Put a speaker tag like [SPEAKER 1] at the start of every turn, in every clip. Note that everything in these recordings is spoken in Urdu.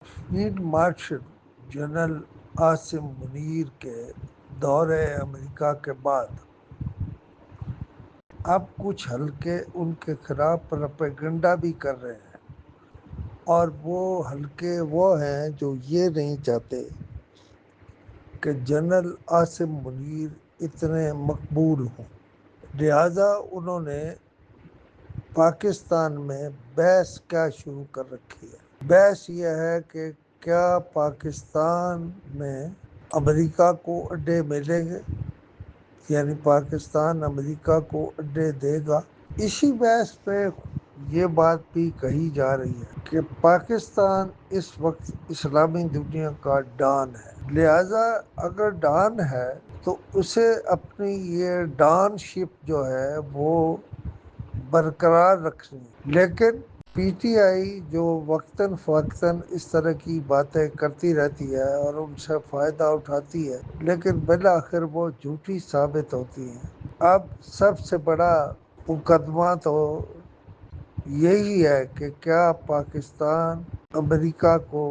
[SPEAKER 1] Field marshal general Asim Munir کے دورے امریکہ کے بعد اب کچھ حلقے ان کے خلاف پروپیگنڈا بھی کر رہے ہیں، اور وہ حلقے وہ ہیں جو یہ نہیں چاہتے کہ جنرل عاصم منیر اتنے مقبول ہوں۔ لہٰذا انہوں نے پاکستان میں بحث کیا شروع کر رکھی ہے۔ بحث یہ ہے کہ کیا پاکستان میں امریکہ کو اڈے ملیں گے، یعنی پاکستان امریکہ کو اڈے دے گا۔ اسی بحث پہ یہ بات بھی کہی جا رہی ہے کہ پاکستان اس وقت اسلامی دنیا کا ڈان ہے، لہٰذا اگر ڈان ہے تو اسے اپنی یہ ڈان شپ جو ہے وہ برقرار رکھنی ہے۔ لیکن پی ٹی آئی جو وقتاً فوقتاً اس طرح کی باتیں کرتی رہتی ہے اور ان سے فائدہ اٹھاتی ہے، لیکن بالآخر وہ جھوٹی ثابت ہوتی ہیں۔ اب سب سے بڑا مقدمہ تو یہی ہے کہ کیا پاکستان امریکہ کو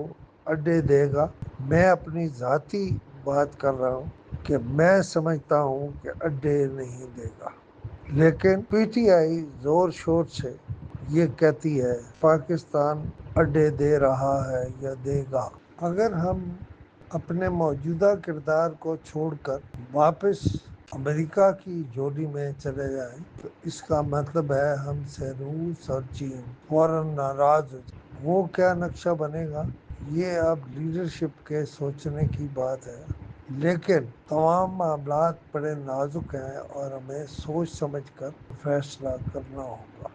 [SPEAKER 1] اڈے دے گا۔ میں اپنی ذاتی بات کر رہا ہوں کہ میں سمجھتا ہوں کہ اڈے نہیں دے گا، لیکن پی ٹی آئی زور شور سے یہ کہتی ہے پاکستان اڈے دے رہا ہے یا دے گا۔ اگر ہم اپنے موجودہ کردار کو چھوڑ کر واپس امریکہ کی جوڑی میں چلے جائیں تو اس کا مطلب ہے ہم سے روس اور چین فوراً ناراض ہو جائیں۔ وہ کیا نقشہ بنے گا، یہ اب لیڈرشپ کے سوچنے کی بات ہے، لیکن تمام معاملات بڑے نازک ہیں اور ہمیں سوچ سمجھ کر فیصلہ کرنا ہوگا۔